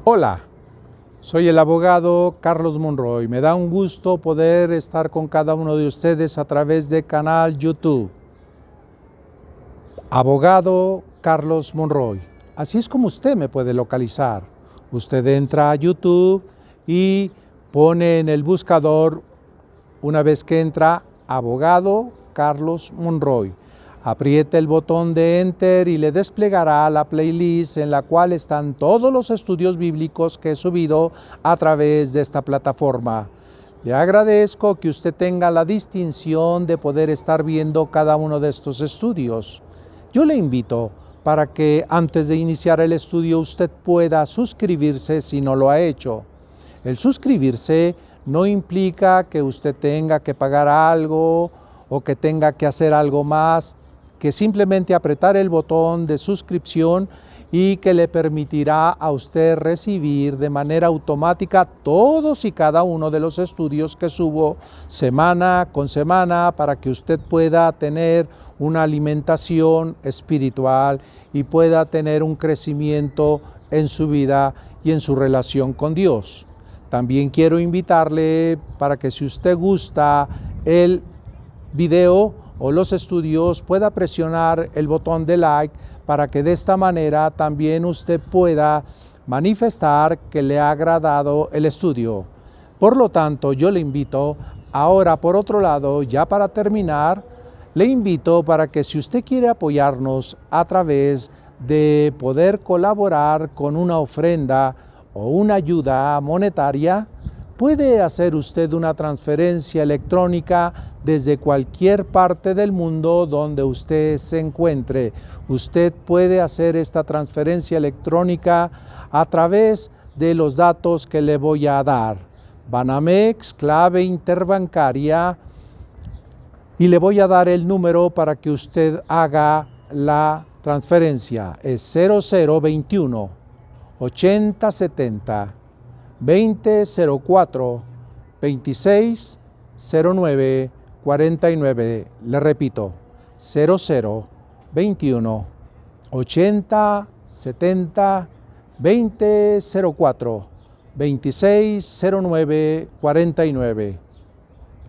Hola, soy el abogado Carlos Monroy. Me da un gusto poder estar con cada uno de ustedes a través de canal YouTube. Abogado Carlos Monroy. Así es como usted me puede localizar. Usted entra a YouTube y pone en el buscador, una vez que entra, abogado Carlos Monroy. Apriete el botón de Enter y le desplegará la playlist en la cual están todos los estudios bíblicos que he subido a través de esta plataforma. Le agradezco que usted tenga la distinción de poder estar viendo cada uno de estos estudios. Yo le invito para que antes de iniciar el estudio usted pueda suscribirse si no lo ha hecho. El suscribirse no implica que usted tenga que pagar algo o que tenga que hacer algo más, que simplemente apretar el botón de suscripción y que le permitirá a usted recibir de manera automática todos y cada uno de los estudios que subo semana con semana para que usted pueda tener una alimentación espiritual y pueda tener un crecimiento en su vida y en su relación con Dios. También quiero invitarle para que si usted gusta el video o los estudios pueda presionar el botón de like para que de esta manera también usted pueda manifestar que le ha agradado el estudio. Por lo tanto, yo le invito ahora, por otro lado, ya para terminar, le invito para que si usted quiere apoyarnos a través de poder colaborar con una ofrenda o una ayuda monetaria, puede hacer usted una transferencia electrónica desde cualquier parte del mundo donde usted se encuentre. Usted puede hacer esta transferencia electrónica a través de los datos que le voy a dar. Banamex, clave interbancaria, y le voy a dar el número para que usted haga la transferencia. Es 0021 8070 2004 2609 49. Le repito, 0021 8070 2004 2609 49.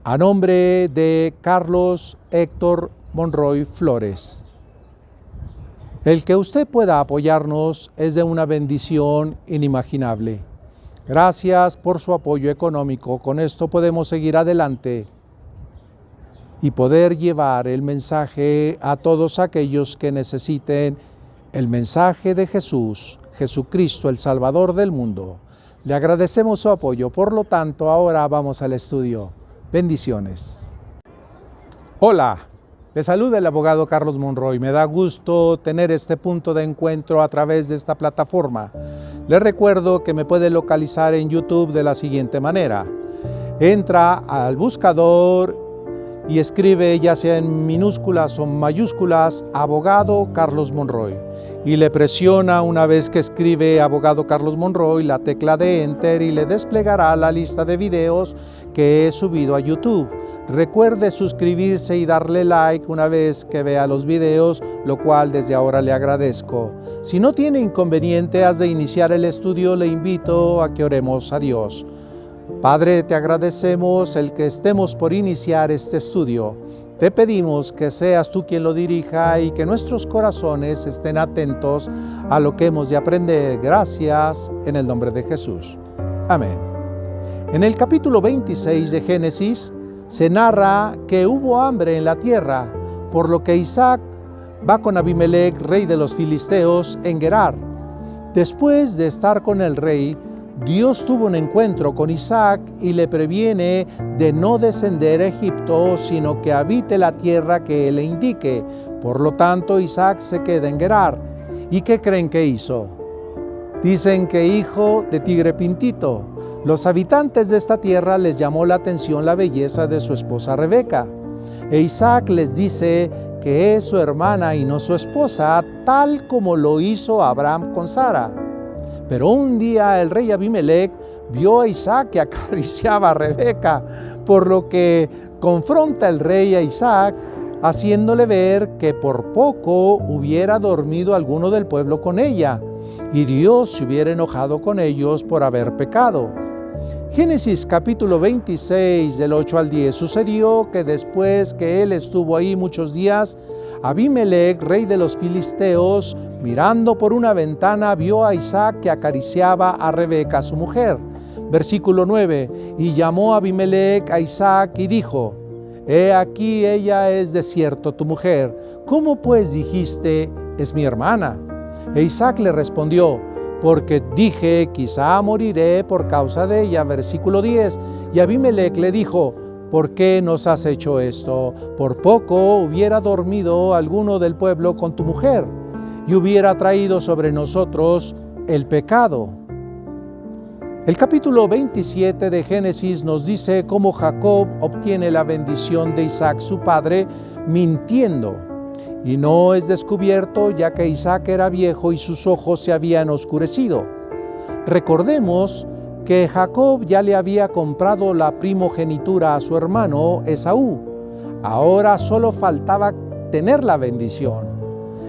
A nombre de Carlos Héctor Monroy Flores. El que usted pueda apoyarnos es de una bendición inimaginable. Gracias por su apoyo económico. Con esto podemos seguir adelante y poder llevar el mensaje a todos aquellos que necesiten el mensaje de Jesús, Jesucristo, el Salvador del mundo. Le agradecemos su apoyo. Por lo tanto, ahora vamos al estudio. Bendiciones. Hola, le saluda el abogado Carlos Monroy. Me da gusto tener este punto de encuentro a través de esta plataforma. Le recuerdo que me puede localizar en YouTube de la siguiente manera. Entra al buscador y escribe, ya sea en minúsculas o mayúsculas, abogado Carlos Monroy. Y le presiona, una vez que escribe abogado Carlos Monroy, la tecla de Enter y le desplegará la lista de videos que he subido a YouTube. Recuerde suscribirse y darle like una vez que vea los videos, lo cual desde ahora le agradezco. Si no tiene inconveniente, antes de iniciar el estudio, le invito a que oremos a Dios. Padre, te agradecemos el que estemos por iniciar este estudio. Te pedimos que seas tú quien lo dirija y que nuestros corazones estén atentos a lo que hemos de aprender. Gracias, en el nombre de Jesús. Amén. En el capítulo 26 de Génesis se narra que hubo hambre en la tierra, por lo que Isaac va con Abimelec, rey de los filisteos, en Gerar. Después de estar con el rey, Dios tuvo un encuentro con Isaac y le previene de no descender a Egipto, sino que habite la tierra que él le indique. Por lo tanto, Isaac se queda en Gerar. ¿Y qué creen que hizo? Dicen que hijo de tigre pintito. Los habitantes de esta tierra les llamó la atención la belleza de su esposa Rebeca. E Isaac les dice que es su hermana y no su esposa, tal como lo hizo Abraham con Sara. Pero un día el rey Abimelec vio a Isaac que acariciaba a Rebeca, por lo que confronta el rey a Isaac, haciéndole ver que por poco hubiera dormido alguno del pueblo con ella. y Dios se hubiera enojado con ellos por haber pecado. Génesis capítulo 26 del 8 al 10. Sucedió que después que él estuvo ahí muchos días, Abimelec, rey de los filisteos, mirando por una ventana, vio a Isaac que acariciaba a Rebeca, su mujer. Versículo 9. Y llamó Abimelec a Isaac y dijo: He aquí, ella es de cierto tu mujer. ¿Cómo pues dijiste, es mi hermana? E Isaac le respondió: porque dije, quizá moriré por causa de ella. Versículo 10. Y Abimelec le dijo: ¿por qué nos has hecho esto? Por poco hubiera dormido alguno del pueblo con tu mujer, y hubiera traído sobre nosotros el pecado. El capítulo 27 de Génesis nos dice cómo Jacob obtiene la bendición de Isaac, su padre, mintiendo. Y no es descubierto, ya que Isaac era viejo y sus ojos se habían oscurecido. Recordemos que Jacob ya le había comprado la primogenitura a su hermano Esaú. Ahora solo faltaba tener la bendición.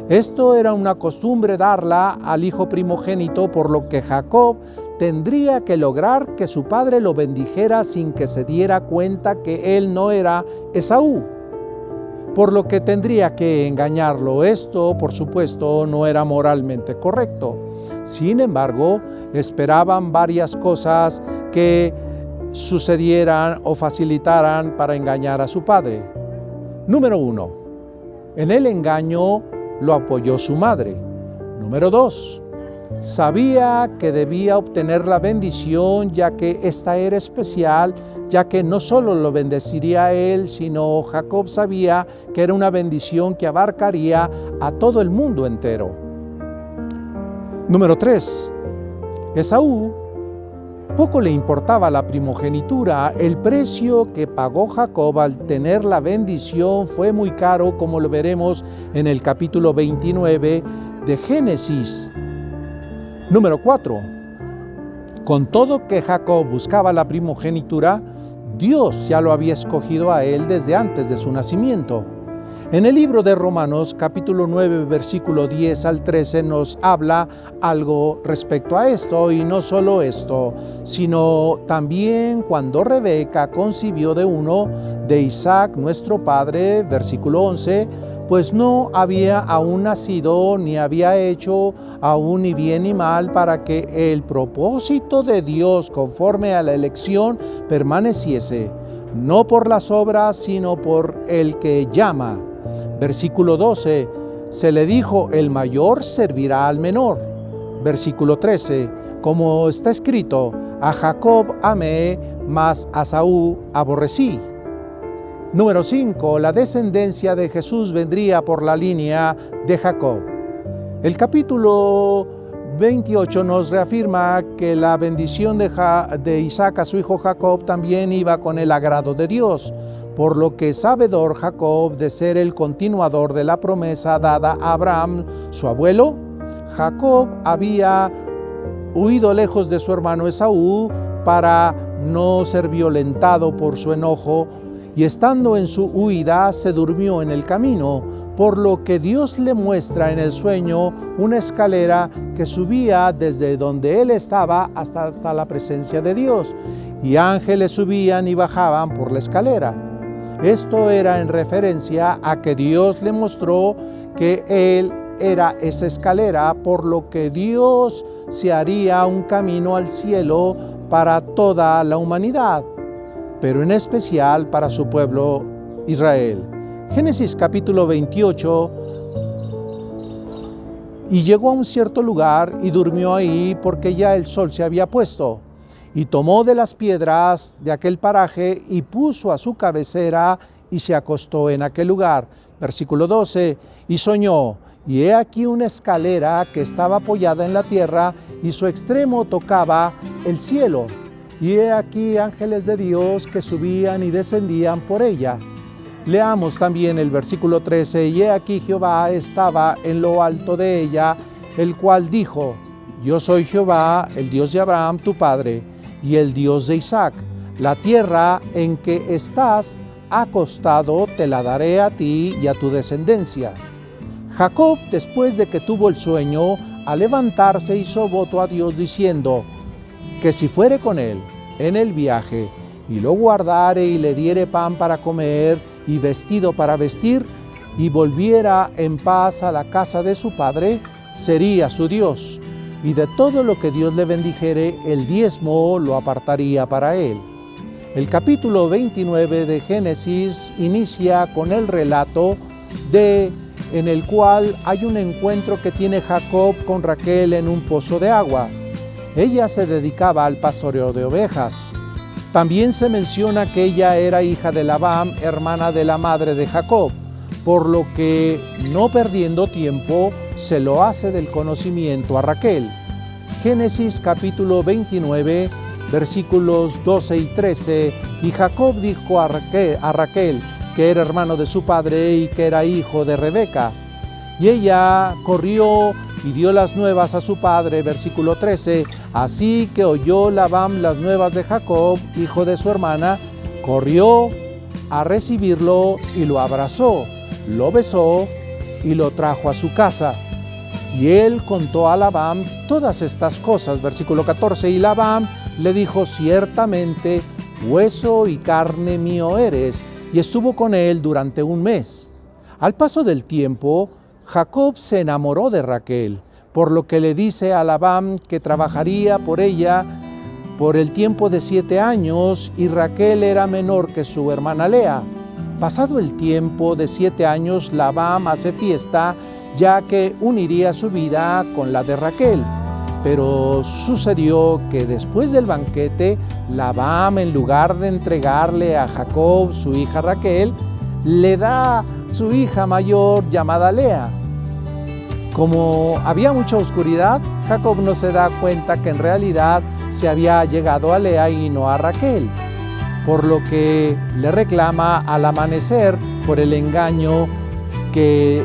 Esto era una costumbre darla al hijo primogénito, por lo que Jacob tendría que lograr que su padre lo bendijera sin que se diera cuenta que él no era Esaú, por lo que tendría que engañarlo. Esto, por supuesto, no era moralmente correcto. Sin embargo, esperaban varias cosas que sucedieran o facilitaran para engañar a su padre. Número 1. En el engaño lo apoyó su madre. Número 2. Sabía que debía obtener la bendición, ya que esta era especial, ya que no solo lo bendeciría a él, sino Jacob sabía que era una bendición que abarcaría a todo el mundo entero. Número 3. Esaú poco le importaba la primogenitura. El precio que pagó Jacob al tener la bendición fue muy caro, como lo veremos en el capítulo 29 de Génesis. Número 4. Con todo que Jacob buscaba la primogenitura, Dios ya lo había escogido a él desde antes de su nacimiento. En el libro de Romanos, capítulo 9, versículo 10 al 13, nos habla algo respecto a esto, y no solo esto, sino también cuando Rebeca concibió de uno de Isaac, nuestro padre, versículo 11, pues no había aún nacido, ni había hecho aún ni bien ni mal, para que el propósito de Dios conforme a la elección permaneciese, no por las obras, sino por el que llama. Versículo 12, se le dijo: el mayor servirá al menor. Versículo 13, como está escrito: a Jacob amé, mas a Esaú aborrecí. Número 5. La descendencia de Jesús vendría por la línea de Jacob. El capítulo 28 nos reafirma que la bendición de Isaac a su hijo Jacob también iba con el agrado de Dios, por lo que, sabedor Jacob de ser el continuador de la promesa dada a Abraham, su abuelo, Jacob había huido lejos de su hermano Esaú para no ser violentado por su enojo, y estando en su huida se durmió en el camino, por lo que Dios le muestra en el sueño una escalera que subía desde donde él estaba hasta la presencia de Dios, y ángeles subían y bajaban por la escalera. Esto era en referencia a que Dios le mostró que él era esa escalera, por lo que Dios se haría un camino al cielo para toda la humanidad, pero en especial para su pueblo Israel. Génesis capítulo 28. Y llegó a un cierto lugar y durmió ahí, porque ya el sol se había puesto. Y tomó de las piedras de aquel paraje y puso a su cabecera y se acostó en aquel lugar. Versículo 12. Y soñó, y he aquí una escalera que estaba apoyada en la tierra, y su extremo tocaba el cielo. Y he aquí ángeles de Dios que subían y descendían por ella. Leamos también el versículo 13. Y he aquí Jehová estaba en lo alto de ella, el cual dijo: yo soy Jehová, el Dios de Abraham tu padre, y el Dios de Isaac. La tierra en que estás acostado te la daré a ti y a tu descendencia. Jacob, después de que tuvo el sueño, al levantarse hizo voto a Dios diciendo, que si fuere con él en el viaje, y lo guardare y le diere pan para comer y vestido para vestir, y volviera en paz a la casa de su padre, sería su Dios, y de todo lo que Dios le bendijere, el diezmo lo apartaría para él. El capítulo 29 de Génesis inicia con el relato en el cual hay un encuentro que tiene Jacob con Raquel en un pozo de agua. Ella se dedicaba al pastoreo de ovejas. También se menciona que ella era hija de Labán, hermana de la madre de Jacob, por lo que, no perdiendo tiempo, se lo hace del conocimiento a Raquel. Génesis capítulo 29, versículos 12 y 13, y Jacob dijo a Raquel, que era hermano de su padre y que era hijo de Rebeca. Y ella corrió y dio las nuevas a su padre, versículo 13, así que oyó Labán las nuevas de Jacob, hijo de su hermana, corrió a recibirlo y lo abrazó, lo besó y lo trajo a su casa. Y él contó a Labán todas estas cosas, versículo 14, y Labán le dijo, ciertamente, hueso y carne mío eres, y estuvo con él durante un mes. Al paso del tiempo, Jacob se enamoró de Raquel, por lo que le dice a Labán que trabajaría por ella por el tiempo de 7 años, y Raquel era menor que su hermana Lea. Pasado el tiempo de 7 años, Labán hace fiesta, ya que uniría su vida con la de Raquel. Pero sucedió que después del banquete, Labán, en lugar de entregarle a Jacob su hija Raquel, le da su hija mayor llamada Lea. Como había mucha oscuridad, Jacob no se da cuenta que en realidad se había llegado a Lea y no a Raquel, por lo que le reclama al amanecer por el engaño que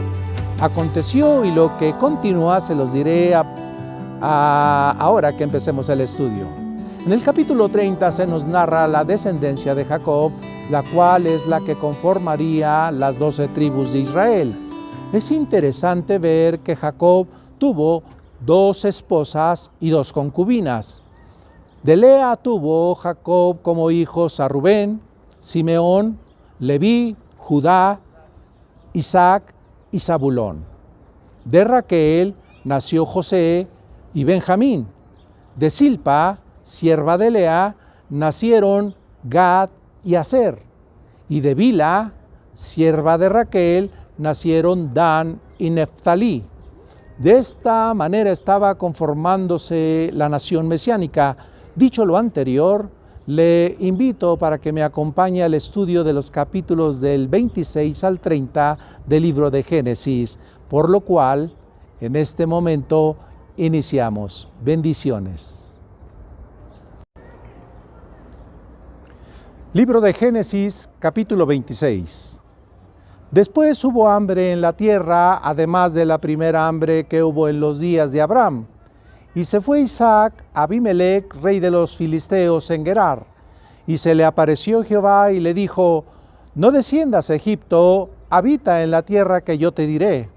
aconteció, y lo que continúa se los diré ahora que empecemos el estudio. En el capítulo 30 se nos narra la descendencia de Jacob, la cual es la que conformaría las 12 tribus de Israel. Es interesante ver que Jacob tuvo 2 esposas y 2 concubinas. De Lea tuvo Jacob como hijos a Rubén, Simeón, Leví, Judá, Isaac y Zabulón. De Raquel nació José y Benjamín. De Silpa, sierva de Lea, nacieron Gad y Aser. Y de Bilha, sierva de Raquel, nacieron Dan y Neftalí. De esta manera estaba conformándose la nación mesiánica. Dicho lo anterior, le invito para que me acompañe al estudio de los capítulos del 26 al 30 del libro de Génesis, por lo cual, en este momento, iniciamos. Bendiciones. Libro de Génesis, capítulo 26. Después hubo hambre en la tierra, además de la primera hambre que hubo en los días de Abraham. Y se fue Isaac a Abimelec, rey de los filisteos, en Gerar. Y se le apareció Jehová y le dijo, no desciendas a Egipto, habita en la tierra que yo te diré.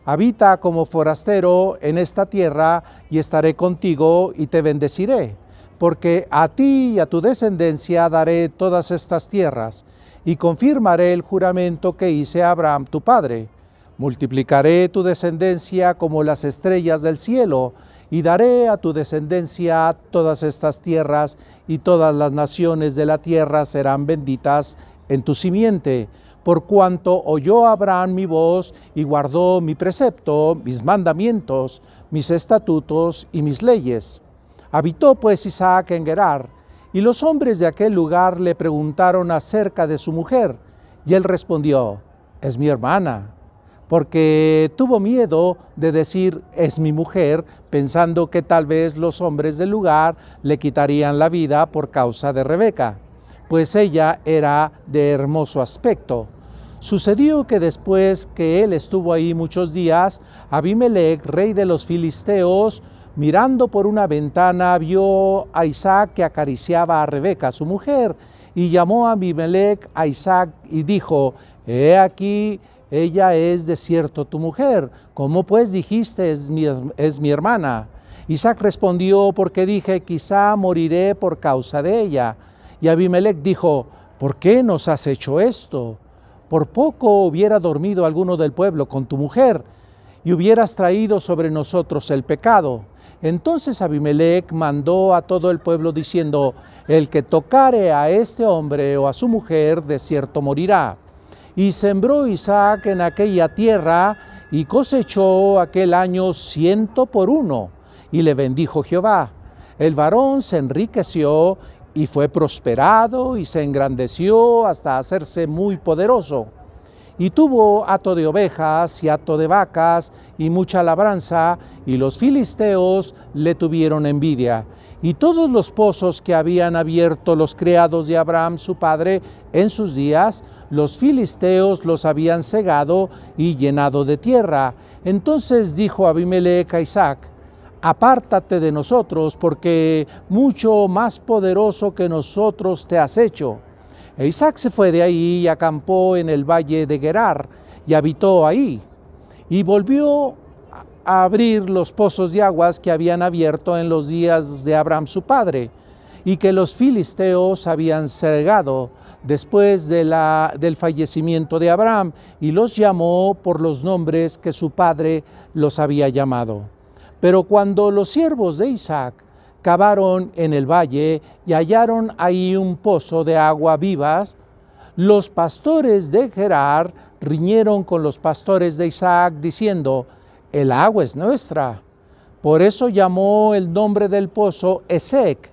Habita como forastero en esta tierra, y estaré contigo y te bendeciré. Porque a ti y a tu descendencia daré todas estas tierras, y confirmaré el juramento que hice a Abraham tu padre. Multiplicaré tu descendencia como las estrellas del cielo, y daré a tu descendencia todas estas tierras, y todas las naciones de la tierra serán benditas en tu simiente, por cuanto oyó Abraham mi voz y guardó mi precepto, mis mandamientos, mis estatutos y mis leyes. Habitó pues Isaac en Gerar, y los hombres de aquel lugar le preguntaron acerca de su mujer, y él respondió, es mi hermana, porque tuvo miedo de decir, es mi mujer, pensando que tal vez los hombres del lugar le quitarían la vida por causa de Rebeca, pues ella era de hermoso aspecto. Sucedió que después que él estuvo ahí muchos días, Abimelec, rey de los filisteos, mirando por una ventana, vio a Isaac que acariciaba a Rebeca, su mujer, y llamó a Abimelec a Isaac y dijo, he aquí ella es de cierto tu mujer. ¿Cómo pues dijiste, es mi hermana? Isaac respondió, porque dije, quizá moriré por causa de ella. Y Abimelech dijo, ¿por qué nos has hecho esto? Por poco hubiera dormido alguno del pueblo con tu mujer, y hubieras traído sobre nosotros el pecado. Entonces Abimelech mandó a todo el pueblo diciendo, el que tocare a este hombre o a su mujer, de cierto morirá. Y sembró Isaac en aquella tierra, y cosechó aquel año 100 por 1, y le bendijo Jehová. El varón se enriqueció, y fue prosperado, y se engrandeció hasta hacerse muy poderoso. Y tuvo hato de ovejas y hato de vacas y mucha labranza, y los filisteos le tuvieron envidia. Y todos los pozos que habían abierto los criados de Abraham su padre en sus días, los filisteos los habían cegado y llenado de tierra. Entonces dijo Abimelech a Isaac, apártate de nosotros, porque mucho más poderoso que nosotros te has hecho. E Isaac se fue de ahí y acampó en el valle de Gerar y habitó ahí. Y volvió a abrir los pozos de aguas que habían abierto en los días de Abraham su padre, y que los filisteos habían cegado después del fallecimiento de Abraham, y los llamó por los nombres que su padre los había llamado. Pero cuando los siervos de Isaac cavaron en el valle y hallaron ahí un pozo de agua vivas, los pastores de Gerar riñeron con los pastores de Isaac, diciendo, el agua es nuestra. Por eso llamó el nombre del pozo Esek,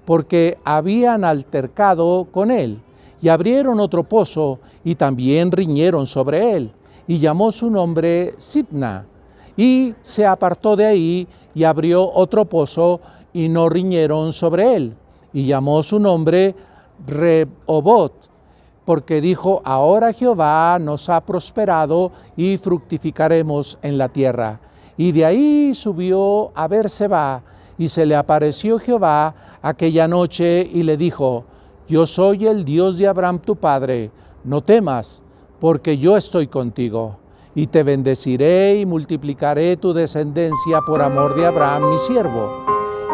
porque habían altercado con él, y abrieron otro pozo, y también riñeron sobre él, y llamó su nombre Sibna, y se apartó de ahí, y abrió otro pozo, y no riñeron sobre él, y llamó su nombre Rehobot, porque dijo, ahora Jehová nos ha prosperado y fructificaremos en la tierra. Y de ahí subió a Beerseba, y se le apareció Jehová aquella noche y le dijo, yo soy el Dios de Abraham tu padre, no temas, porque yo estoy contigo, y te bendeciré y multiplicaré tu descendencia por amor de Abraham mi siervo.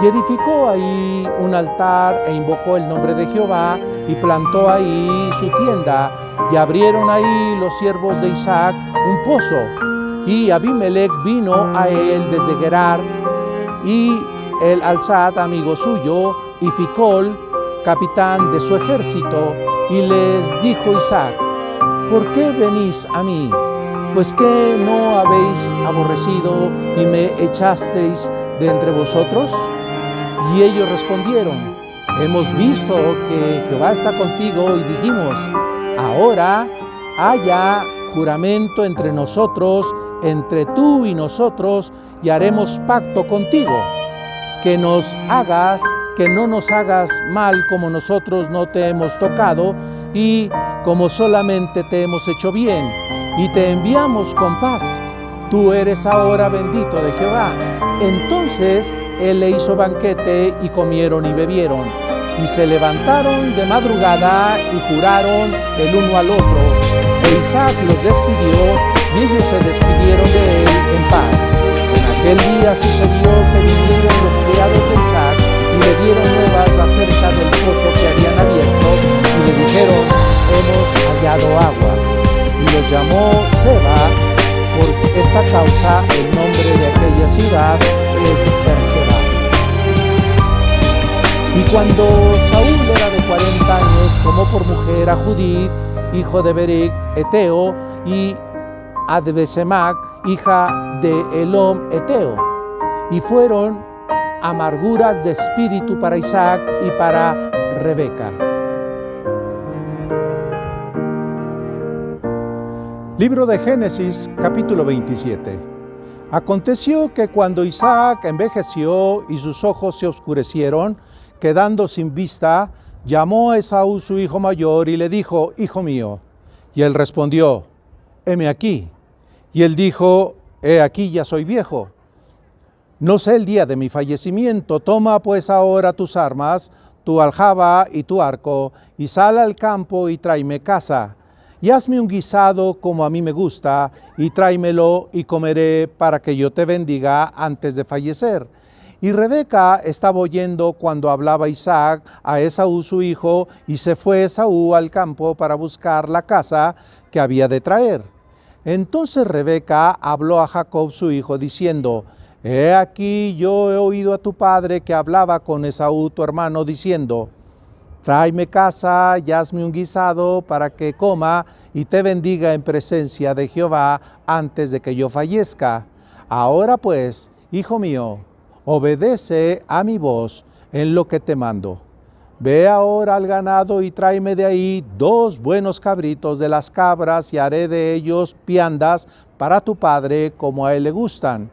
Y edificó ahí un altar e invocó el nombre de Jehová y plantó ahí su tienda, y abrieron ahí los siervos de Isaac un pozo. Y Abimelech vino a él desde Gerar, y el Alzad, amigo suyo, y Ficol, capitán de su ejército, y les dijo Isaac, ¿por qué venís a mí? Pues que no habéis aborrecido y me echasteis de entre vosotros. Y ellos respondieron, hemos visto que Jehová está contigo, y dijimos, ahora haya juramento entre nosotros, entre tú y nosotros, y haremos pacto contigo, que no nos hagas mal como nosotros no te hemos tocado, y como solamente te hemos hecho bien, y te enviamos con paz. Tú eres ahora bendito de Jehová. Entonces él le hizo banquete, y comieron y bebieron, y se levantaron de madrugada y juraron el uno al otro. E Isaac los despidió, y ellos se despidieron de él en paz. En aquel día sucedió que vinieron los criados de Isaac y le dieron nuevas acerca del pozo que habían abierto, y le dijeron, hemos hallado agua. Y los llamó Seba. Por esta causa el nombre de aquella ciudad es Beerseba. Y cuando Saúl era de 40 años, tomó por mujer a Judith, hijo de Berit, Eteo, y a Adbesemac, hija de Elom, Eteo. Y fueron amarguras de espíritu para Isaac y para Rebeca. Libro de Génesis, capítulo 27. Aconteció que cuando Isaac envejeció y sus ojos se oscurecieron, quedando sin vista, llamó a Esaú su hijo mayor y le dijo, hijo mío. Y él respondió, heme aquí. Y él dijo, he aquí ya soy viejo. No sé el día de mi fallecimiento, toma pues ahora tus armas, tu aljaba y tu arco, y sal al campo y tráeme caza. y hazme un guisado como a mí me gusta, y tráemelo y comeré para que yo te bendiga antes de fallecer. Y Rebeca estaba oyendo cuando hablaba Isaac a Esaú su hijo, y se fue Esaú al campo para buscar la caza que había de traer. Entonces Rebeca habló a Jacob su hijo, diciendo: He aquí, yo he oído a tu padre que hablaba con Esaú tu hermano, diciendo: Tráeme caza y hazme un guisado para que coma y te bendiga en presencia de Jehová antes de que yo fallezca. Ahora pues, hijo mío, obedece a mi voz en lo que te mando. Ve ahora al ganado y tráeme de ahí 2 buenos cabritos de las cabras, y haré de ellos viandas para tu padre como a él le gustan.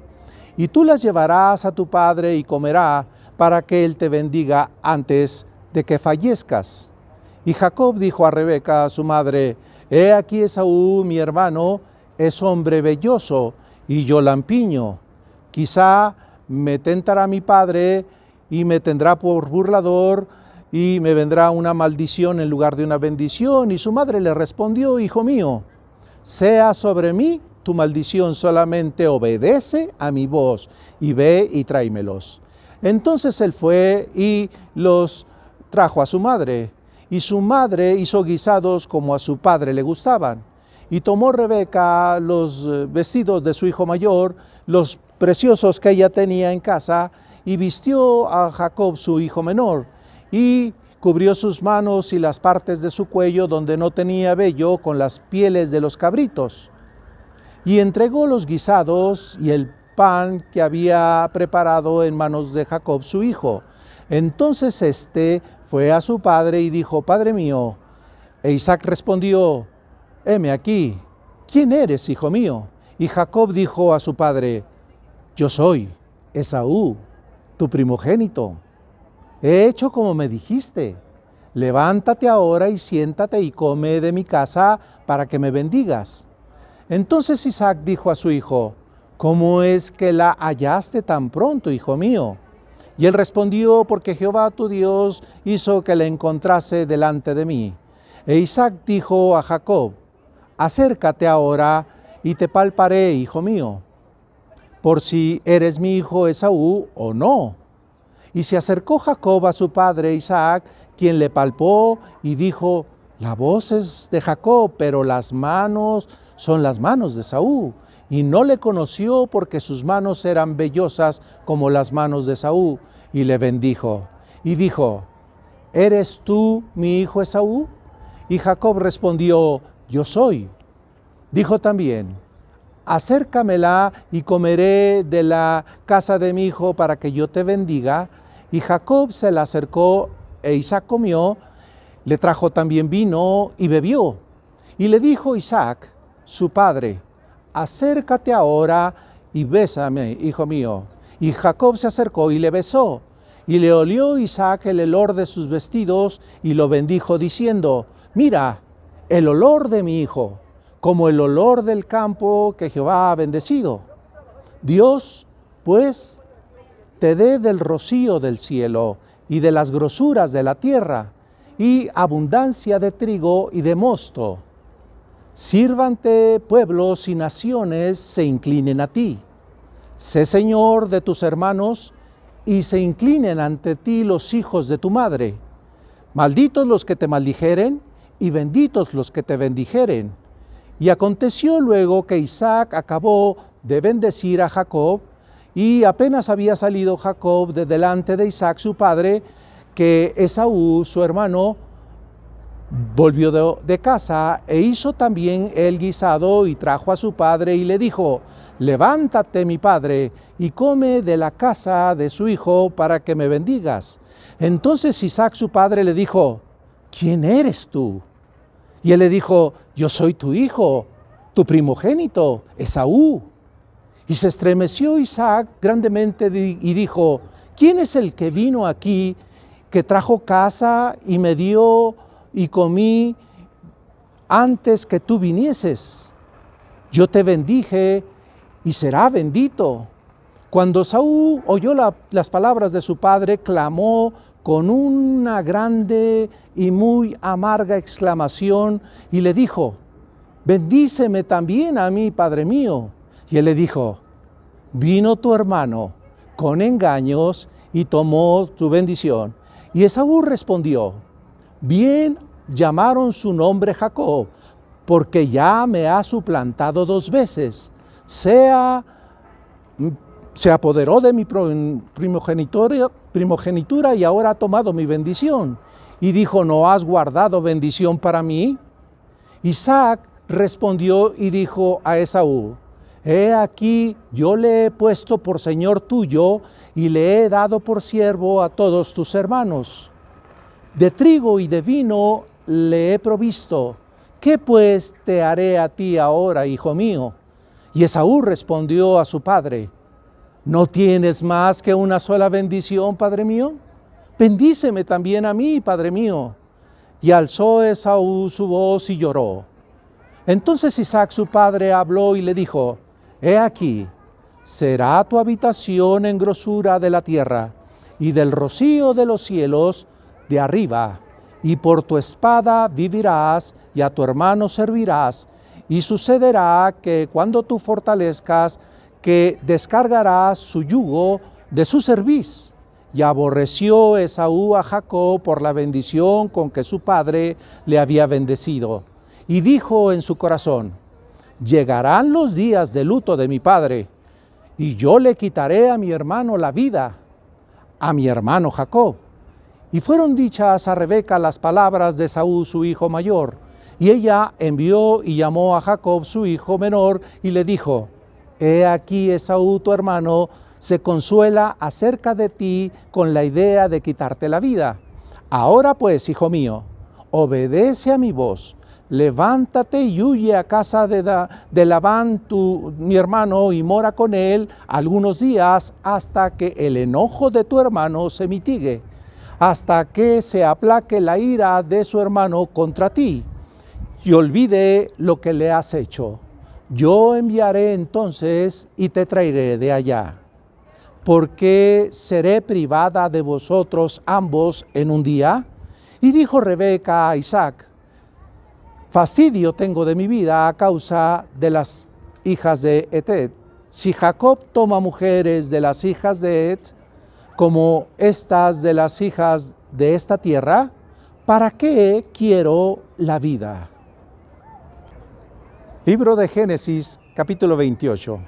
Y tú las llevarás a tu padre y comerá, para que él te bendiga antes de que fallezcas. Y Jacob dijo a Rebeca, su madre: He aquí Esaú, mi hermano, es hombre velloso, y yo lampiño. Quizá me tentará mi padre, y me tendrá por burlador, y me vendrá una maldición en lugar de una bendición. Y su madre le respondió: Hijo mío, sea sobre mí tu maldición, solamente obedece a mi voz, y ve y tráemelos. Entonces él fue y los trajo a su madre, y su madre hizo guisados como a su padre le gustaban. Y tomó Rebeca los vestidos de su hijo mayor, los preciosos que ella tenía en casa, y vistió a Jacob su hijo menor, y cubrió sus manos y las partes de su cuello donde no tenía vello con las pieles de los cabritos. Y entregó los guisados y el pan que había preparado en manos de Jacob su hijo. Entonces éste fue a su padre y dijo: Padre mío. E Isaac respondió: Heme aquí, ¿quién eres, hijo mío? Y Jacob dijo a su padre: Yo soy Esaú, tu primogénito. He hecho como me dijiste. Levántate ahora y siéntate y come de mi casa para que me bendigas. Entonces Isaac dijo a su hijo: ¿Cómo es que la hallaste tan pronto, hijo mío? Y él respondió: Porque Jehová tu Dios hizo que la encontrase delante de mí. E Isaac dijo a Jacob: Acércate ahora y te palparé, hijo mío, por si eres mi hijo Esaú o no. Y se acercó Jacob a su padre Isaac, quien le palpó y dijo: La voz es de Jacob, pero las manos son las manos de Esaú. Y no le conoció, porque sus manos eran vellosas como las manos de Esaú. Y le bendijo. Y dijo: ¿Eres tú mi hijo Esaú? Y Jacob respondió: Yo soy. Dijo también: Acércamela y comeré de la casa de mi hijo para que yo te bendiga. Y Jacob se la acercó, e Isaac comió, le trajo también vino y bebió. Y le dijo Isaac, su padre: Acércate ahora y bésame, hijo mío. Y Jacob se acercó y le besó. Y le olió Isaac el olor de sus vestidos, y lo bendijo, diciendo: Mira, el olor de mi hijo, como el olor del campo que Jehová ha bendecido. Dios, pues, te dé del rocío del cielo y de las grosuras de la tierra, y abundancia de trigo y de mosto. Sírvante pueblos y naciones se inclinen a ti. Sé Señor de tus hermanos, y se inclinen ante ti los hijos de tu madre. Malditos los que te maldijeren, y benditos los que te bendijeren. Y aconteció luego que Isaac acabó de bendecir a Jacob, y apenas había salido Jacob de delante de Isaac su padre, que Esaú su hermano volvió de casa, e hizo también el guisado, y trajo a su padre, y le dijo: Levántate, mi padre, y come de la casa de su hijo, para que me bendigas. Entonces Isaac su padre le dijo: ¿Quién eres tú? Y él le dijo: Yo soy tu hijo, tu primogénito, Esaú. Y se estremeció Isaac grandemente y dijo: ¿Quién es el que vino aquí, que trajo caza y me dio y comí antes que tú vinieses? Yo te bendije y será bendito. Cuando Esaú oyó las palabras de su padre, clamó con una grande y muy amarga exclamación y le dijo: bendíceme también a mí, padre mío. Y él le dijo, vino tu hermano con engaños y tomó tu bendición. Y Esaú respondió, bien llamaron su nombre Jacob, porque ya me ha suplantado 2 veces. Se apoderó de mi primogenitura y ahora ha tomado mi bendición. Y dijo, ¿no has guardado bendición para mí? Isaac respondió y dijo a Esaú, he aquí, yo le he puesto por señor tuyo y le he dado por siervo a todos tus hermanos. De trigo y de vino le he provisto. ¿Qué pues te haré a ti ahora, hijo mío? Y Esaú respondió a su padre, ¿no tienes más que una sola bendición, padre mío? Bendíceme también a mí, padre mío. Y alzó Esaú su voz y lloró. Entonces Isaac su padre habló y le dijo, he aquí, será tu habitación en grosura de la tierra, y del rocío de los cielos de arriba, y por tu espada vivirás, y a tu hermano servirás, y sucederá que cuando tú fortalezcas, que descargarás su yugo de su cerviz. Y aborreció Esaú a Jacob por la bendición con que su padre le había bendecido. Y dijo en su corazón, llegarán los días de luto de mi padre, y yo le quitaré a mi hermano la vida, a mi hermano Jacob. Y fueron dichas a Rebeca las palabras de Esaú, su hijo mayor. Y ella envió y llamó a Jacob, su hijo menor, y le dijo, he aquí Esaú, tu hermano, se consuela acerca de ti con la idea de quitarte la vida. Ahora pues, hijo mío, obedece a mi voz, levántate y huye a casa de Labán, mi hermano, y mora con él algunos días hasta que el enojo de tu hermano se mitigue, hasta que se aplaque la ira de su hermano contra ti, y olvide lo que le has hecho. Yo enviaré entonces y te traeré de allá, porque seré privada de vosotros ambos en un día. Y dijo Rebeca a Isaac, fastidio tengo de mi vida a causa de las hijas de Het. Si Jacob toma mujeres de las hijas de Het, como estas de las hijas de esta tierra, ¿para qué quiero la vida? Libro de Génesis, capítulo 28.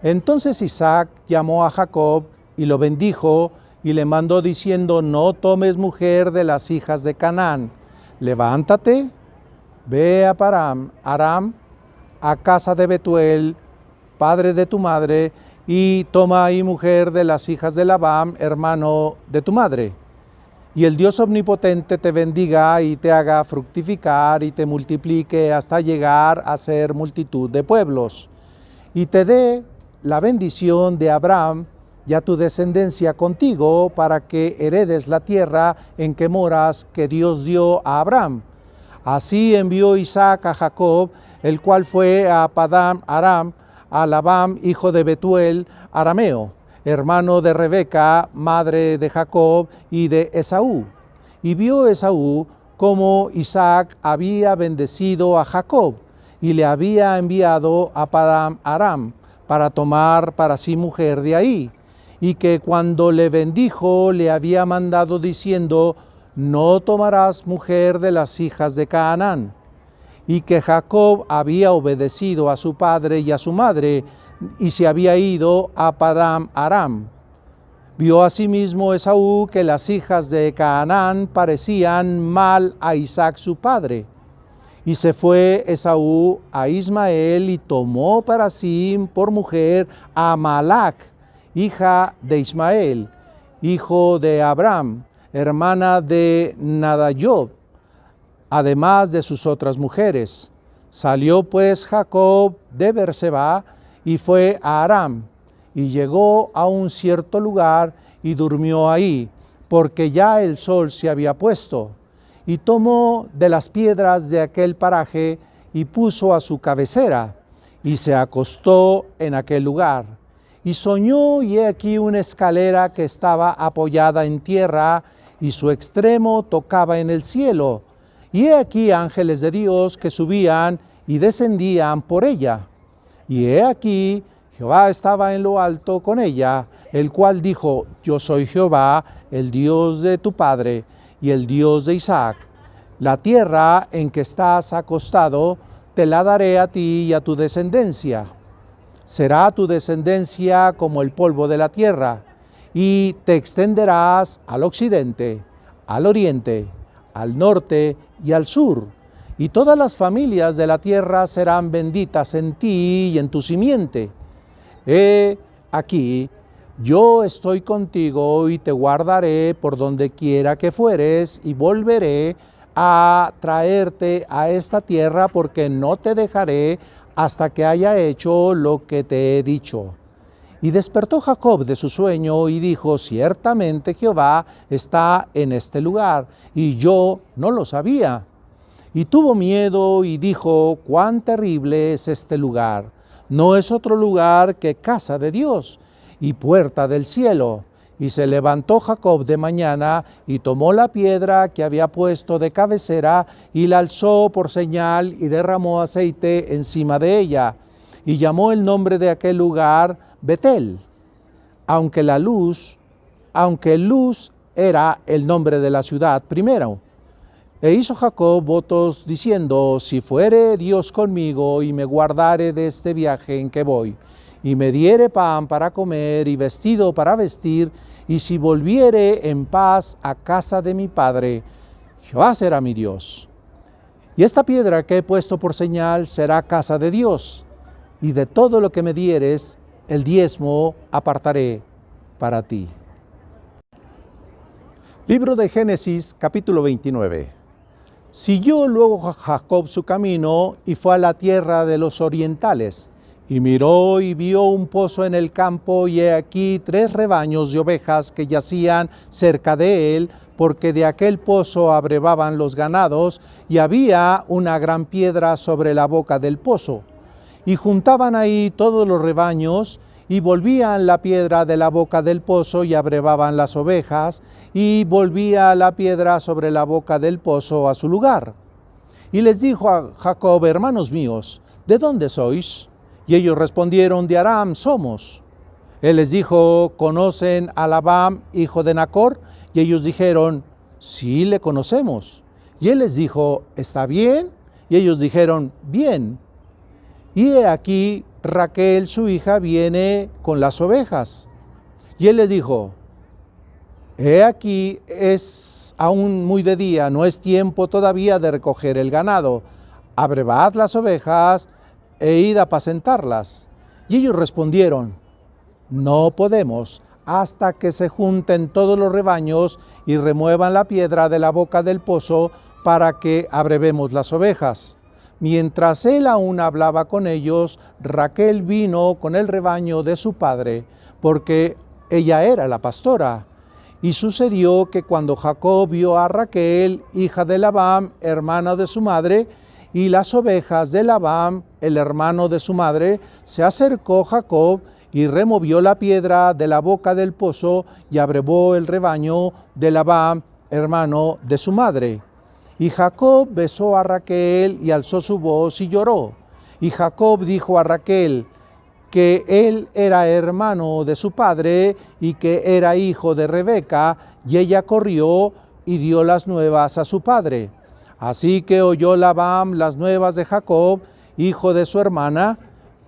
Entonces Isaac llamó a Jacob y lo bendijo y le mandó diciendo, no tomes mujer de las hijas de Canaán. Levántate, ve a Aram, a casa de Betuel, padre de tu madre, y toma ahí mujer de las hijas de Labán, hermano de tu madre. Y el Dios omnipotente te bendiga y te haga fructificar y te multiplique hasta llegar a ser multitud de pueblos. Y te dé la bendición de Abraham y a tu descendencia contigo para que heredes la tierra en que moras que Dios dio a Abraham. Así envió Isaac a Jacob, el cual fue a Padán Aram, a Labán, hijo de Betuel, arameo, hermano de Rebeca, madre de Jacob y de Esaú. Y vio Esaú cómo Isaac había bendecido a Jacob y le había enviado a Padán Aram para tomar para sí mujer de ahí, y que cuando le bendijo le había mandado diciendo, no tomarás mujer de las hijas de Canaán. Y que Jacob había obedecido a su padre y a su madre, y se había ido a Padán Aram. Vio asimismo Esaú que las hijas de Canaán parecían mal a Isaac su padre. Y se fue Esaú a Ismael y tomó para sí por mujer a Malac, hija de Ismael, hijo de Abraham, hermana de Nadayob, además de sus otras mujeres. Salió pues Jacob de Berseba y fue a Aram, y llegó a un cierto lugar y durmió ahí, porque ya el sol se había puesto. Y tomó de las piedras de aquel paraje y puso a su cabecera, y se acostó en aquel lugar. Y soñó, y he aquí una escalera que estaba apoyada en tierra, y su extremo tocaba en el cielo. Y he aquí ángeles de Dios que subían y descendían por ella. Y he aquí, Jehová estaba en lo alto con ella, el cual dijo: Yo soy Jehová, el Dios de tu padre, y el Dios de Isaac. La tierra en que estás acostado, te la daré a ti y a tu descendencia. Será tu descendencia como el polvo de la tierra, y te extenderás al occidente, al oriente, al norte y al sur, y todas las familias de la tierra serán benditas en ti y en tu simiente. He aquí, yo estoy contigo y te guardaré por donde quiera que fueres, y volveré a traerte a esta tierra, porque no te dejaré hasta que haya hecho lo que te he dicho. Y despertó Jacob de su sueño y dijo: Ciertamente Jehová está en este lugar, y yo no lo sabía. Y tuvo miedo y dijo: Cuán terrible es este lugar. No es otro lugar que casa de Dios y puerta del cielo. Y se levantó Jacob de mañana y tomó la piedra que había puesto de cabecera y la alzó por señal y derramó aceite encima de ella. Y llamó el nombre de aquel lugar Betel, aunque luz era el nombre de la ciudad primero. E hizo Jacob votos diciendo: Si fuere Dios conmigo y me guardare de este viaje en que voy, y me diere pan para comer y vestido para vestir, y si volviere en paz a casa de mi padre, Jehová será mi Dios. Y esta piedra que he puesto por señal será casa de Dios, y de todo lo que me dieres, el diezmo apartaré para ti. Libro de Génesis, capítulo 29. Siguió luego Jacob su camino y fue a la tierra de los orientales, y miró y vio un pozo en el campo, y he aquí 3 rebaños de ovejas que yacían cerca de él, porque de aquel pozo abrevaban los ganados, y había una gran piedra sobre la boca del pozo. Y juntaban ahí todos los rebaños, y volvían la piedra de la boca del pozo, y abrevaban las ovejas, y volvía la piedra sobre la boca del pozo a su lugar. Y les dijo a Jacob: Hermanos míos, ¿de dónde sois? Y ellos respondieron: De Aram somos. Él les dijo: ¿Conocen a Labán, hijo de Nacor? Y ellos dijeron: Sí, le conocemos. Y él les dijo: ¿Está bien? Y ellos dijeron: Bien. Y he aquí, Raquel, su hija, viene con las ovejas. Y él les dijo: He aquí, es aún muy de día, no es tiempo todavía de recoger el ganado. Abrevad las ovejas e id a apacentarlas. Y ellos respondieron: No podemos, hasta que se junten todos los rebaños y remuevan la piedra de la boca del pozo, para que abrevemos las ovejas. Mientras él aún hablaba con ellos, Raquel vino con el rebaño de su padre, porque ella era la pastora. Y sucedió que cuando Jacob vio a Raquel, hija de Labán, hermana de su madre, y las ovejas de Labán, el hermano de su madre, se acercó Jacob y removió la piedra de la boca del pozo y abrevó el rebaño de Labán, hermano de su madre. Y Jacob besó a Raquel y alzó su voz y lloró. Y Jacob dijo a Raquel que él era hermano de su padre y que era hijo de Rebeca, y ella corrió y dio las nuevas a su padre. Así que oyó Labán las nuevas de Jacob, hijo de su hermana,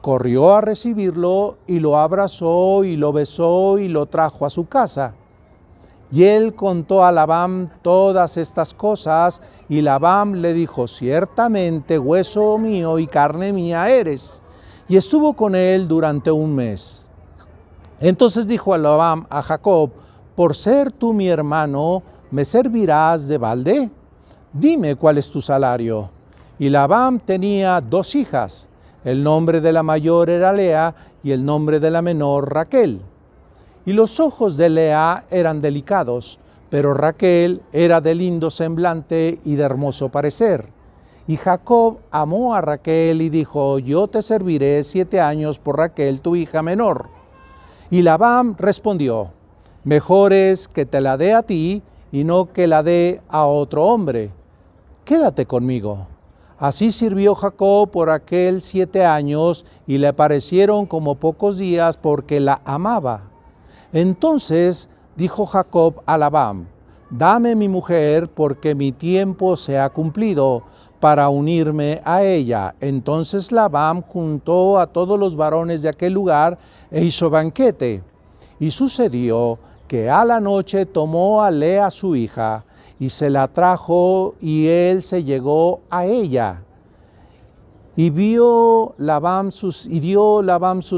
corrió a recibirlo y lo abrazó y lo besó y lo trajo a su casa. Y él contó a Labán todas estas cosas, y Labán le dijo: Ciertamente hueso mío y carne mía eres. Y estuvo con él durante un mes. Entonces dijo a Labán a Jacob: Por ser tú mi hermano, ¿me servirás de balde? Dime cuál es tu salario. Y Labán tenía 2 hijas. El nombre de la mayor era Lea, y el nombre de la menor Raquel. Y los ojos de Lea eran delicados, pero Raquel era de lindo semblante y de hermoso parecer. Y Jacob amó a Raquel y dijo: Yo te serviré 7 años por Raquel, tu hija menor. Y Labán respondió: Mejor es que te la dé a ti y no que la dé a otro hombre. Quédate conmigo. Así sirvió Jacob por aquel 7 años y le parecieron como pocos días porque la amaba. Entonces dijo Jacob a Labán: dame mi mujer porque mi tiempo se ha cumplido para unirme a ella. Entonces Labán juntó a todos los varones de aquel lugar e hizo banquete. Y sucedió que a la noche tomó a Lea su hija y se la trajo, y él se llegó a ella. Y dio Labán su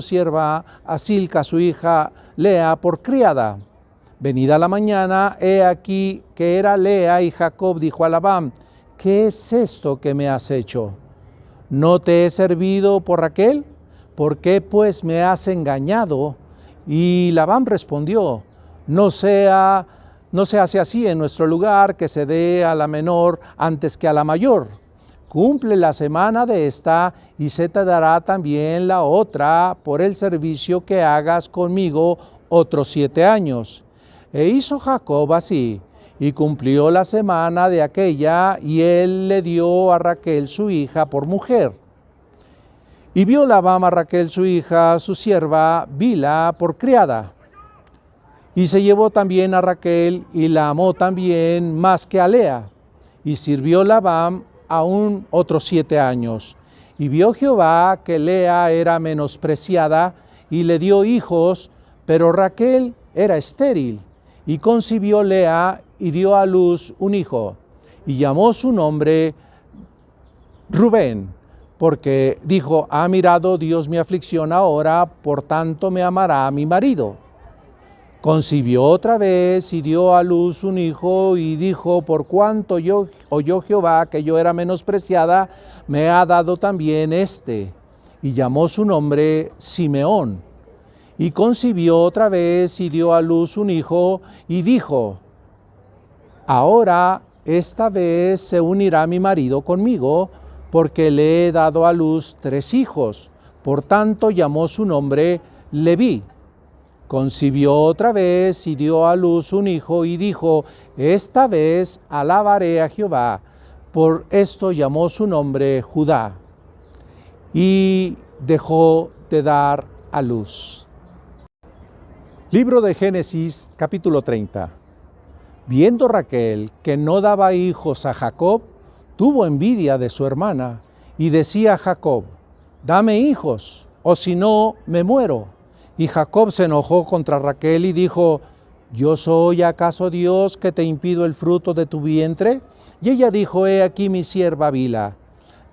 sierva a Silca su hija Lea por criada. Venida la mañana, he aquí que era Lea, y Jacob dijo a Labán: ¿qué es esto que me has hecho? ¿No te he servido por Raquel? ¿Por qué pues me has engañado? Y Labán respondió: no se hace así en nuestro lugar, que se dé a la menor antes que a la mayor. Cumple la semana de esta, y se te dará también la otra por el servicio que hagas conmigo otros 7 años. E hizo Jacob así, y cumplió la semana de aquella, y él le dio a Raquel su hija por mujer. Y vio Labán a Raquel su hija, su sierva Bilha, por criada. Y se llevó también a Raquel, y la amó también más que a Lea. Y sirvió Labán aún otros 7 años. Y vio Jehová que Lea era menospreciada, y le dio hijos, pero Raquel era estéril. Y concibió Lea, y dio a luz un hijo, y llamó su nombre Rubén, porque dijo: ha mirado Dios mi aflicción ahora, por tanto me amará mi marido. Concibió otra vez y dio a luz un hijo, y dijo: por cuanto oyó Jehová que yo era menospreciada, me ha dado también este. Y llamó su nombre Simeón. Y concibió otra vez y dio a luz un hijo, y dijo: ahora esta vez se unirá mi marido conmigo, porque le he dado a luz 3 hijos. Por tanto llamó su nombre Leví. Concibió otra vez y dio a luz un hijo, y dijo: esta vez alabaré a Jehová. Por esto llamó su nombre Judá. Y dejó de dar a luz. Libro de Génesis, capítulo 30. Viendo Raquel que no daba hijos a Jacob, tuvo envidia de su hermana, y decía a Jacob: dame hijos, o si no, me muero. Y Jacob se enojó contra Raquel y dijo: ¿yo soy acaso Dios que te impido el fruto de tu vientre? Y ella dijo: he aquí mi sierva Bilha,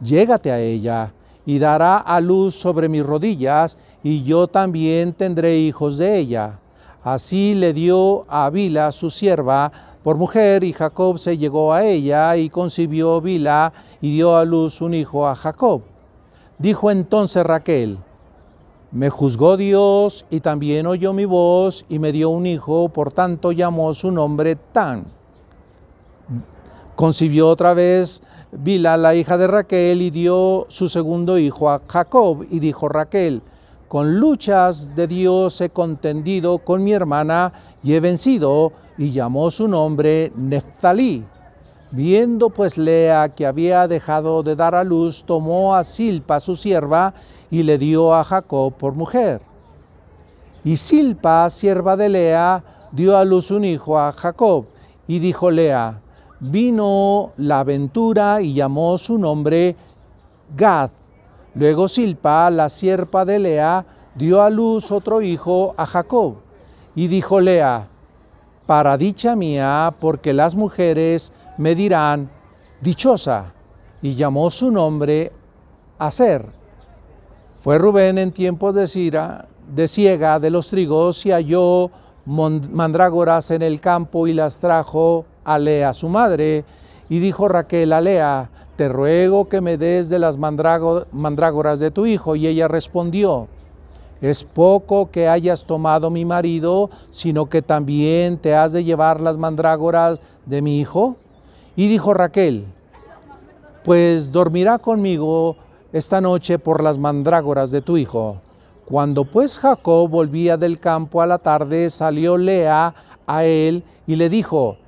llégate a ella, y dará a luz sobre mis rodillas, y yo también tendré hijos de ella. Así le dio a Bilha su sierva por mujer, y Jacob se llegó a ella, y concibió Bilha, y dio a luz un hijo a Jacob. Dijo entonces Raquel: me juzgó Dios, y también oyó mi voz, y me dio un hijo, por tanto llamó su nombre Dan. Concibió otra vez Bilha, la hija de Raquel, y dio su segundo hijo a Jacob, y dijo Raquel: con luchas de Dios he contendido con mi hermana, y he vencido, y llamó su nombre Neftalí. Viendo pues Lea que había dejado de dar a luz, tomó a Silpa su sierva, y le dio a Jacob por mujer. Y Silpa, sierva de Lea, dio a luz un hijo a Jacob. Y dijo Lea: vino la ventura, y llamó su nombre Gad. Luego Silpa, la sierva de Lea, dio a luz otro hijo a Jacob. Y dijo Lea: para dicha mía, porque las mujeres me dirán dichosa. Y llamó su nombre Aser. Fue Rubén en tiempo de siega de los trigos, y halló mandrágoras en el campo, y las trajo a Lea su madre. Y dijo Raquel a Lea: te ruego que me des de las mandrágoras de tu hijo. Y ella respondió: es poco que hayas tomado mi marido, sino que también te has de llevar las mandrágoras de mi hijo. Y dijo Raquel: pues dormirá conmigo esta noche por las mandrágoras de tu hijo. Cuando pues Jacob volvía del campo a la tarde, salió Lea a él y le dijo: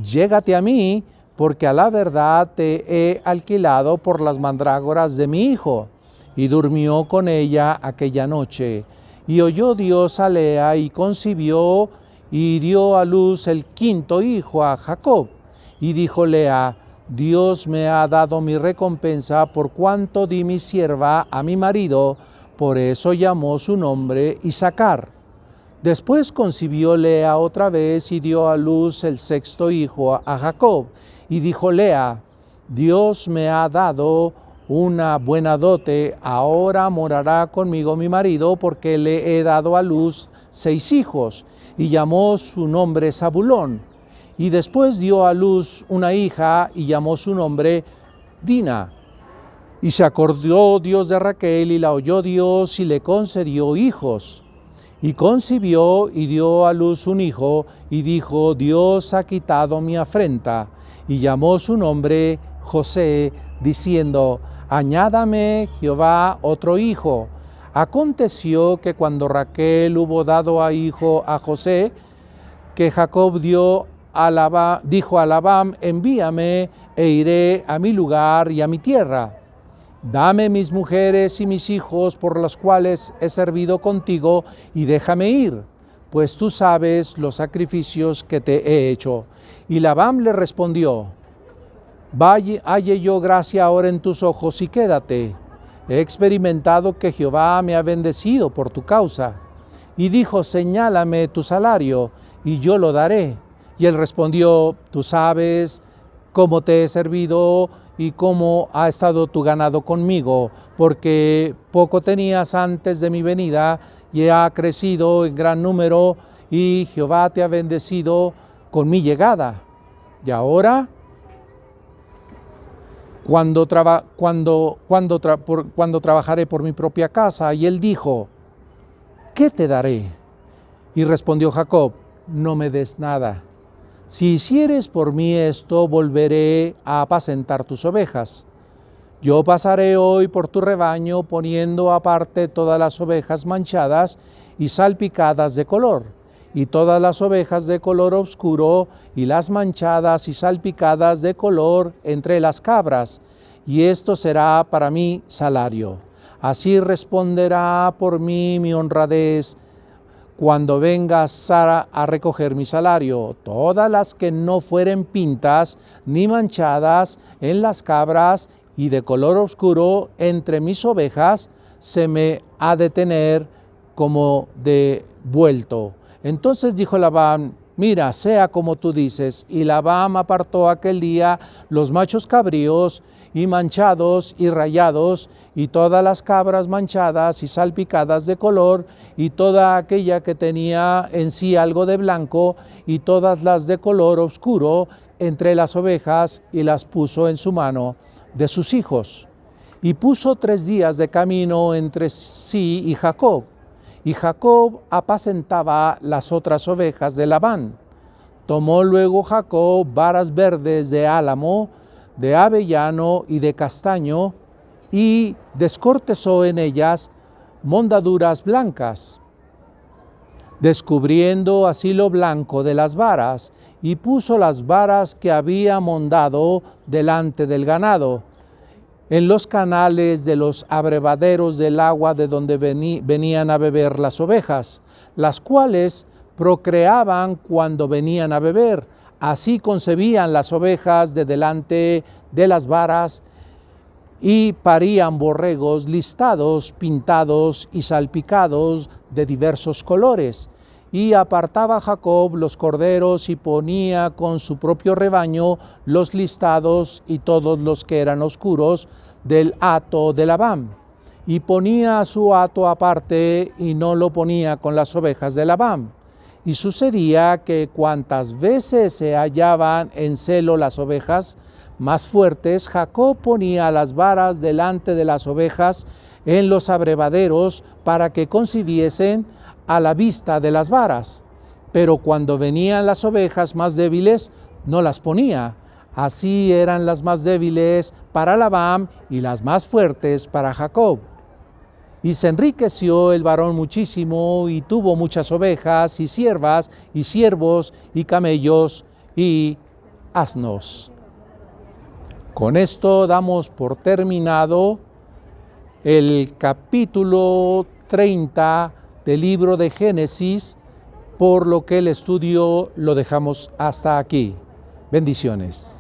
llégate a mí, porque a la verdad te he alquilado por las mandrágoras de mi hijo. Y durmió con ella aquella noche. Y oyó Dios a Lea y concibió y dio a luz el quinto hijo a Jacob. Y dijo Lea: Dios me ha dado mi recompensa por cuanto di mi sierva a mi marido, por eso llamó su nombre Isacar. Después concibió Lea otra vez y dio a luz el sexto hijo a Jacob. Y dijo Lea: Dios me ha dado una buena dote, ahora morará conmigo mi marido, porque le he dado a luz 6 hijos. Y llamó su nombre Zabulón. Y después dio a luz una hija y llamó su nombre Dina. Y se acordó Dios de Raquel y la oyó Dios y le concedió hijos. Y concibió y dio a luz un hijo y dijo: Dios ha quitado mi afrenta. Y llamó su nombre José, diciendo: Añádame Jehová otro hijo. Aconteció que cuando Raquel hubo dado a hijo a José, que Jacob dijo a Labán: Envíame e iré a mi lugar y a mi tierra. Dame mis mujeres y mis hijos por los cuales he servido contigo y déjame ir, pues tú sabes los sacrificios que te he hecho. Y Labán le respondió: halle yo gracia ahora en tus ojos y quédate. He experimentado que Jehová me ha bendecido por tu causa. Y dijo: Señálame tu salario y yo lo daré. Y él respondió: Tú sabes cómo te he servido y cómo ha estado tu ganado conmigo, porque poco tenías antes de mi venida y ha crecido en gran número, y Jehová te ha bendecido con mi llegada. Y ahora, cuando trabajaré por mi propia casa. Y él dijo: ¿qué te daré? Y respondió Jacob: no me des nada. Si hicieres por mí esto, volveré a apacentar tus ovejas. Yo pasaré hoy por tu rebaño, poniendo aparte todas las ovejas manchadas y salpicadas de color, y todas las ovejas de color oscuro, y las manchadas y salpicadas de color entre las cabras, y esto será para mí salario. Así responderá por mí mi honradez, cuando venga Sara a recoger mi salario. Todas las que no fueren pintas ni manchadas en las cabras y de color oscuro entre mis ovejas, se me ha de tener como de vuelto. Entonces dijo Labán: mira, sea como tú dices. Y Labán apartó aquel día los machos cabríos y manchados y rayados, y todas las cabras manchadas y salpicadas de color, y toda aquella que tenía en sí algo de blanco, y todas las de color oscuro entre las ovejas, y las puso en su mano de sus hijos. Y puso 3 días de camino entre sí y Jacob. Y Jacob apacentaba las otras ovejas de Labán. Tomó luego Jacob varas verdes de álamo, de avellano y de castaño, y descortezó en ellas mondaduras blancas, descubriendo así lo blanco de las varas, y puso las varas que había mondado delante del ganado, en los canales de los abrevaderos del agua de donde venían a beber las ovejas, las cuales procreaban cuando venían a beber. Así concebían las ovejas de delante de las varas, y parían borregos listados, pintados y salpicados de diversos colores. Y apartaba Jacob los corderos y ponía con su propio rebaño los listados y todos los que eran oscuros del hato de Labán. Y ponía su hato aparte y no lo ponía con las ovejas de Labán. Y sucedía que cuantas veces se hallaban en celo las ovejas más fuertes, Jacob ponía las varas delante de las ovejas en los abrevaderos para que concibiesen a la vista de las varas. Pero cuando venían las ovejas más débiles, no las ponía. Así eran las más débiles para Labán y las más fuertes para Jacob. Y se enriqueció el varón muchísimo, y tuvo muchas ovejas, y siervas, y siervos, y camellos, y asnos. Con esto damos por terminado el capítulo 30 del libro de Génesis, por lo que el estudio lo dejamos hasta aquí. Bendiciones.